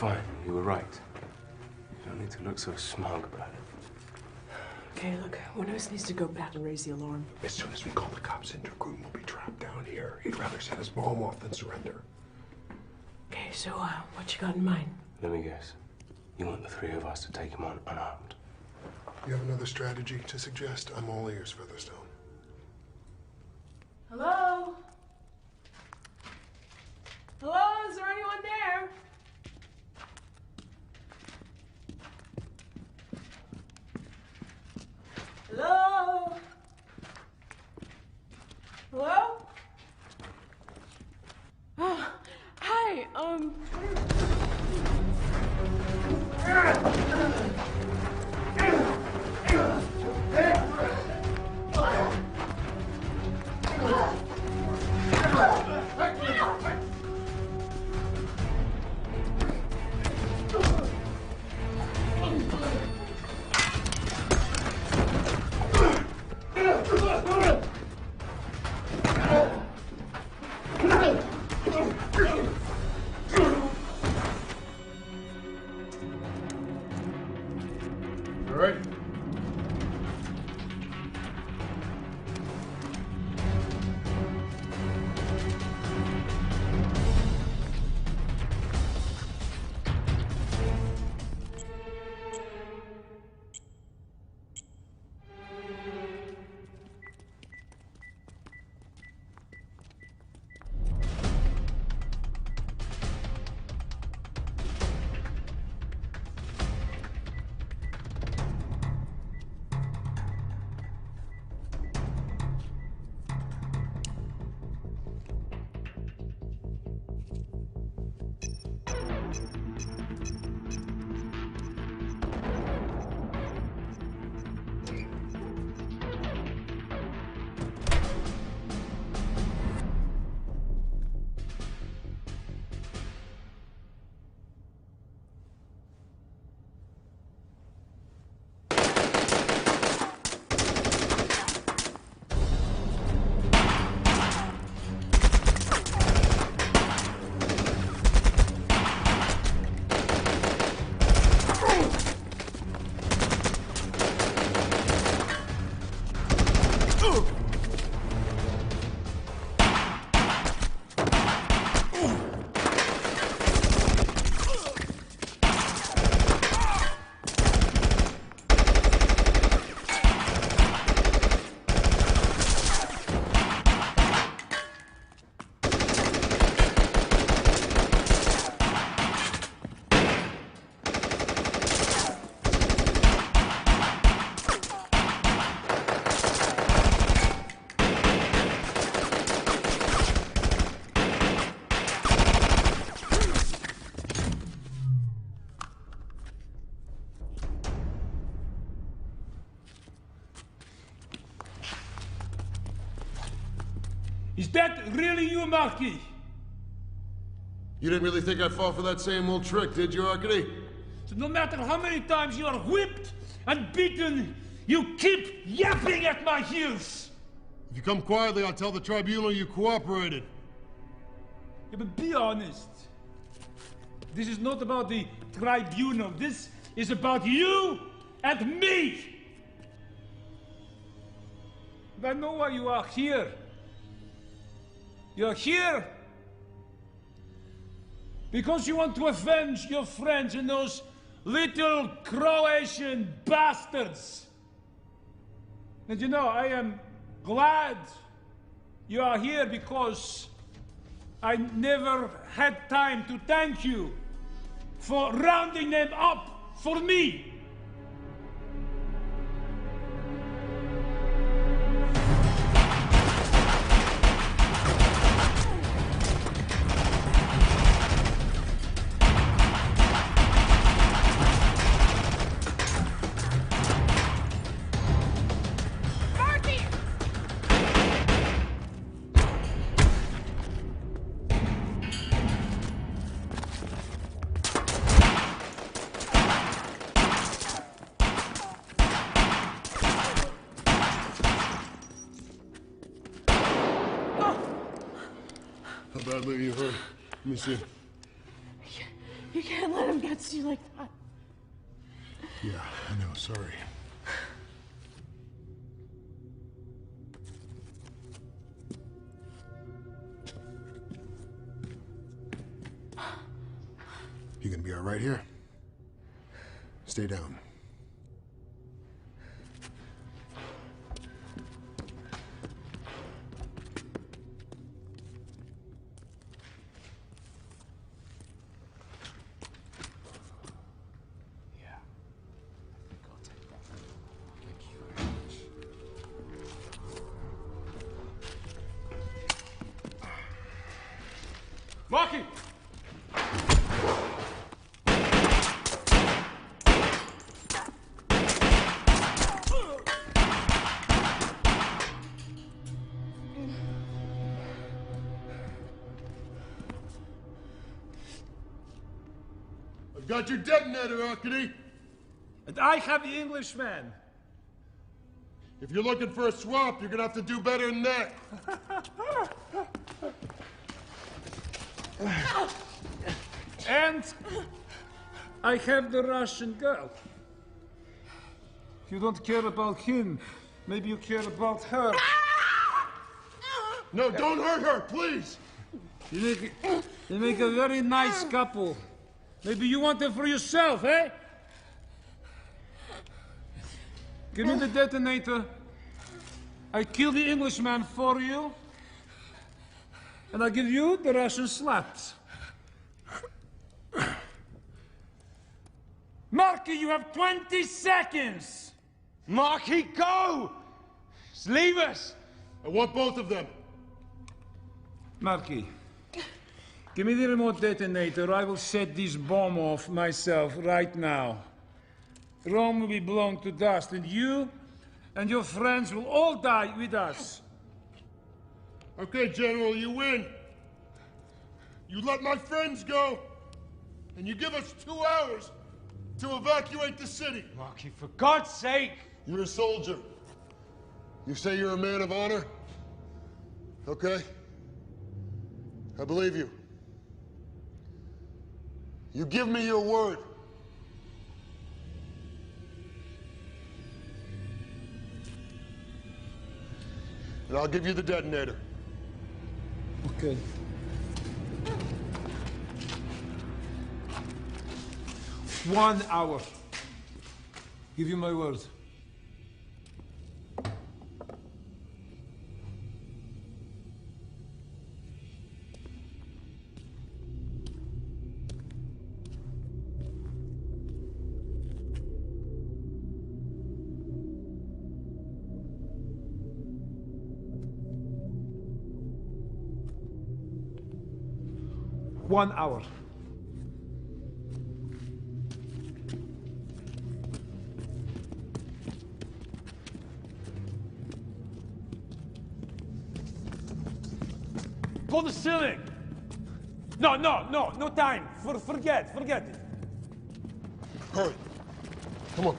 Fine, you were right. You don't need to look so smug about it. Okay, look, one of us needs to go back and raise the alarm. As soon as we call the cops in, Dragoon will be trapped down here. He'd rather set his mom off than surrender. Okay, so what you got in mind? Let me guess. You want the three of us to take him on unarmed? You have another strategy to suggest? I'm all ears, Featherstone. Hello? Hello? Is there anyone there? Hello? Hello? Oh, hi, All right. Is that really you, Marquis? You didn't really think I'd fall for that same old trick, did you, Arkady? So no matter how many times you are whipped and beaten, you keep yapping at my heels! If you come quietly, I'll tell the tribunal you cooperated. Yeah, but be honest. This is not about the tribunal. This is about you and me! And I know why you are here. You're here because you want to avenge your friends and those little Croatian bastards. And you know, I am glad you are here because I never had time to thank you for rounding them up for me. How badly are you hurt? Let me see. You can't let him get to you like that. Yeah, I know, sorry. gonna be all right here. Stay down. Marky! I've got your detonator, Arkady. And I have the Englishman. If you're looking for a swap, you're gonna have to do better than that. And I have the Russian girl. If you don't care about him, maybe you care about her. No, don't hurt her, please. You make a very nice couple. Maybe you want her for yourself, eh? Give me the detonator. I kill the Englishman for you. And I give you the Russian slaps. Marky, you have 20 seconds! Marky, go! Just leave us! I want both of them. Marky, give me the remote detonator. I will set this bomb off myself right now. Rome will be blown to dust, and you and your friends will all die with us. Okay, General, you win. You let my friends go, and you give us 2 hours to evacuate the city. Marky, for God's sake! You're a soldier. You say you're a man of honor? Okay. I believe you. You give me your word. And I'll give you the detonator. Okay. One hour. Give you my word. One hour. Go to the ceiling! No time. Forget it. Hurry. Come on.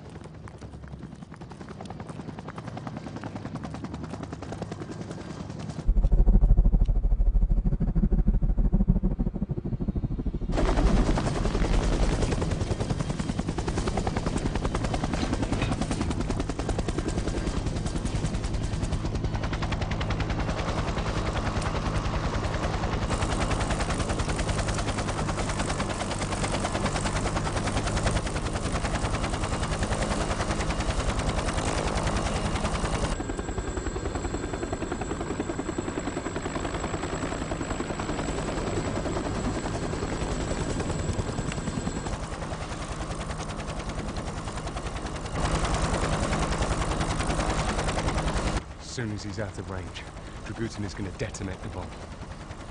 As soon as he's out of range, Dragutin is going to detonate the bomb.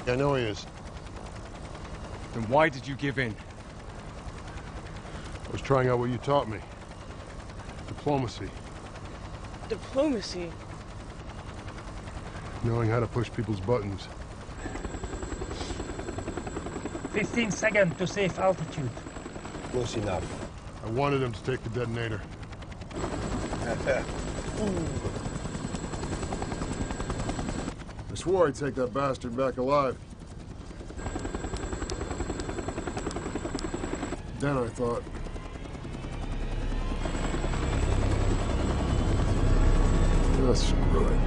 I know he is. Then why did you give in? I was trying out what you taught me. Diplomacy. Diplomacy? Knowing how to push people's buttons. 15 seconds to safe altitude. Close enough. I wanted him to take the detonator. I swore I'd take that bastard back alive. Then I thought... oh, screw it.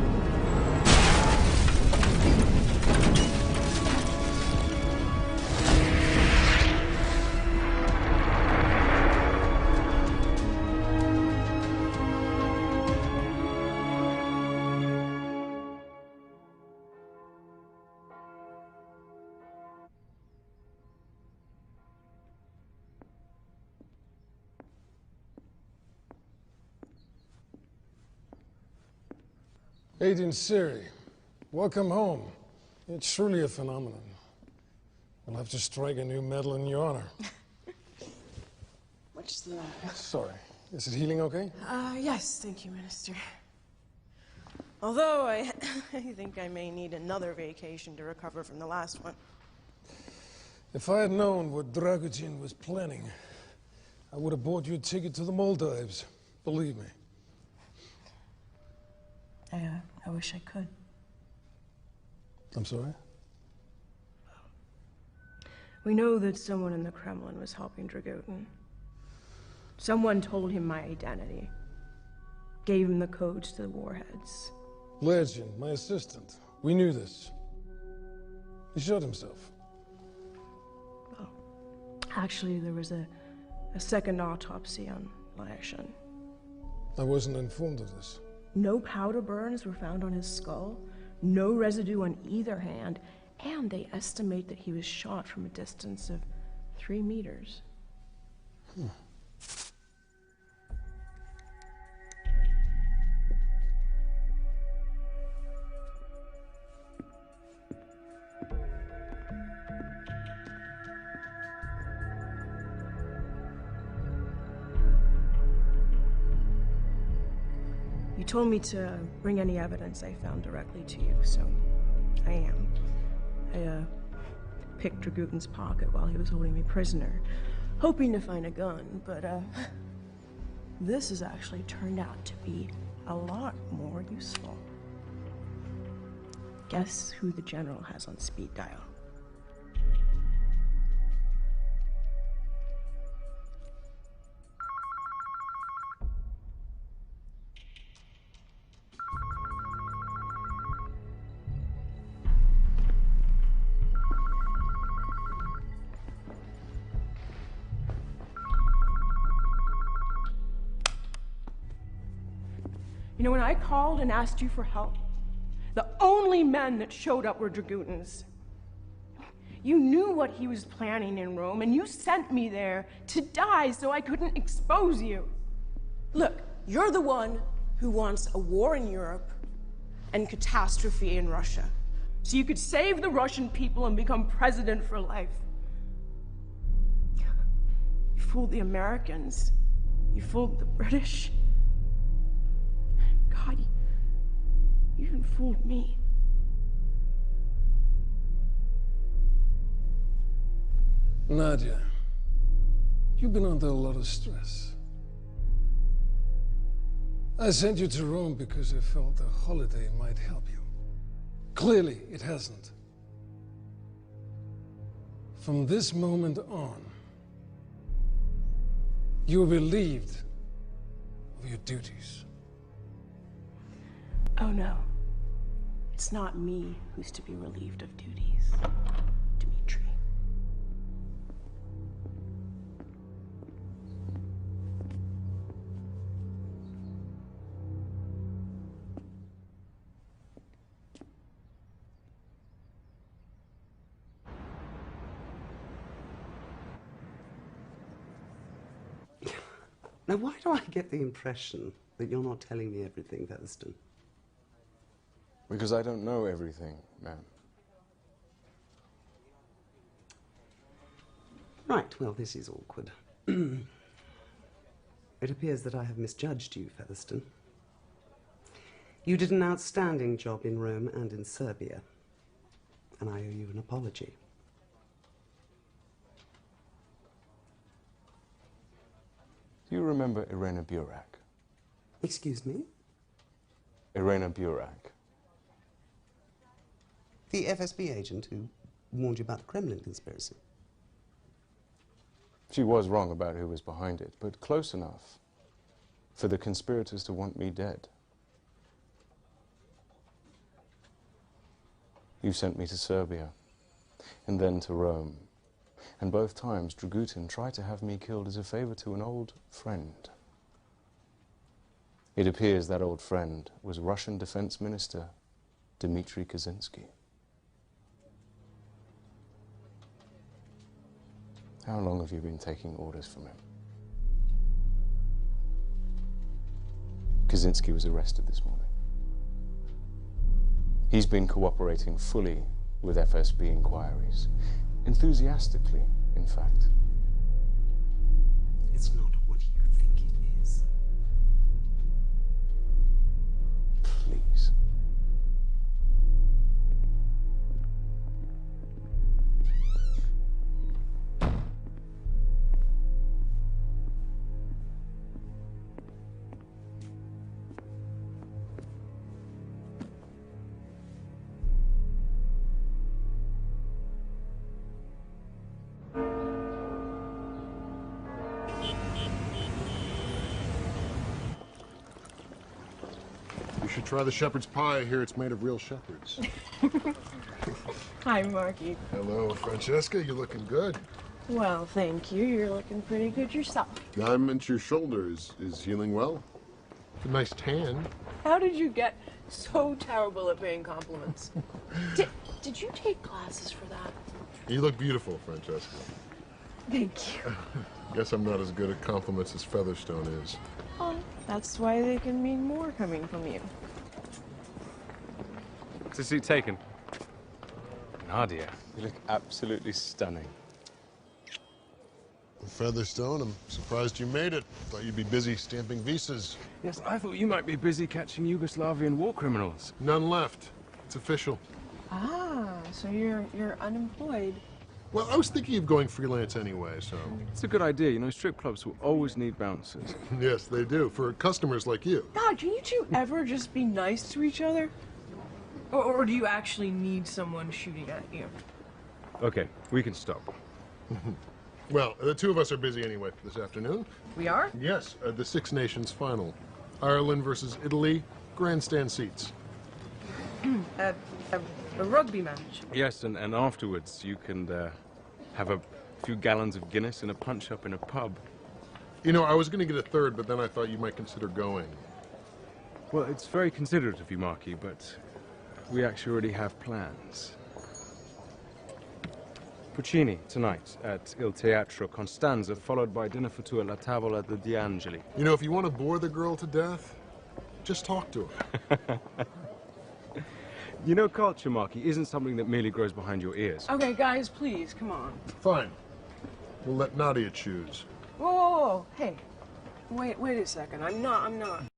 Agent Siri, welcome home. It's truly a phenomenon. We'll have to strike a new medal in your honor. What's the... Sorry. Is it healing okay? Yes, thank you, Minister. Although I think I may need another vacation to recover from the last one. If I had known what Dragutin was planning, I would have bought you a ticket to the Maldives. Believe me. I wish I could. I'm sorry? We know that someone in the Kremlin was helping Dragutin. Someone told him my identity. Gave him the codes to the warheads. Legend, my assistant. We knew this. He shot himself. Well, actually, there was a second autopsy on Lyashin. I wasn't informed of this. No powder burns were found on his skull, no residue on either hand, and they estimate that he was shot from a distance of 3 meters. You told me to bring any evidence I found directly to you, so I am. I picked Dragutin's pocket while he was holding me prisoner, hoping to find a gun, but this has actually turned out to be a lot more useful. Guess who the general has on speed dial? You know, when I called and asked you for help, the only men that showed up were Dragutins. You knew what he was planning in Rome, and you sent me there to die so I couldn't expose you. Look, you're the one who wants a war in Europe and catastrophe in Russia, so you could save the Russian people and become president for life. You fooled the Americans. You fooled the British. God, you even fooled me. Nadia, you've been under a lot of stress. I sent you to Rome because I felt a holiday might help you. Clearly, it hasn't. From this moment on, you are relieved of your duties. Oh no, it's not me who's to be relieved of duties, Dmitri. Now, why do I get the impression that you're not telling me everything, Featherston? Because I don't know everything, ma'am. Right, well, this is awkward. It appears that I have misjudged you, Featherston. You did an outstanding job in Rome and in Serbia, and I owe you an apology. Do you remember Irena Burak? Excuse me? Irena Burak. The FSB agent who warned you about the Kremlin conspiracy. She was wrong about who was behind it, but close enough for the conspirators to want me dead. You sent me to Serbia, and then to Rome. And both times, Dragutin tried to have me killed as a favor to an old friend. It appears that old friend was Russian Defense Minister Dmitry Kaczynski. How long have you been taking orders from him? Kaczynski was arrested this morning. He's been cooperating fully with FSB inquiries. Enthusiastically, in fact. It's not what you think it is. Please. You should try the shepherd's pie. I hear it's made of real shepherds. Hi, Marky. Hello, Francesca. You're looking good. Well, thank you. You're looking pretty good yourself. I meant your shoulder is healing well. It's a nice tan. How did you get so terrible at paying compliments? Did you take classes for that? You look beautiful, Francesca. Thank you. Guess I'm not as good at compliments as Featherstone is. Oh, that's why they can mean more coming from you. What's the suit taken? Nadia, you look absolutely stunning. Featherstone, I'm surprised you made it. Thought you'd be busy stamping visas. Yes, I thought you might be busy catching Yugoslavian war criminals. None left. It's official. Ah, so you're unemployed. Well, I was thinking of going freelance anyway, so... It's a good idea. You know, strip clubs will always need bouncers. Yes, they do, for customers like you. God, can you two ever just be nice to each other? Or do you actually need someone shooting at you? Okay, we can stop. Well, the two of us are busy anyway this afternoon. We are? Yes, the Six Nations final. Ireland versus Italy, grandstand seats. A rugby match. Yes, and afterwards you can have a few gallons of Guinness and a punch-up in a pub. You know, I was going to get a third, but then I thought you might consider going. Well, it's very considerate of you, Marky, but we actually already have plans. Puccini tonight at Il Teatro Constanza, followed by dinner for two at La Tavola de D'Angeli. You know, if you want to bore the girl to death, just talk to her. You know, culture, Marky, isn't something that merely grows behind your ears. Okay, guys, please, come on. Fine. We'll let Nadia choose. Whoa, whoa, whoa. Hey, wait a second. I'm not.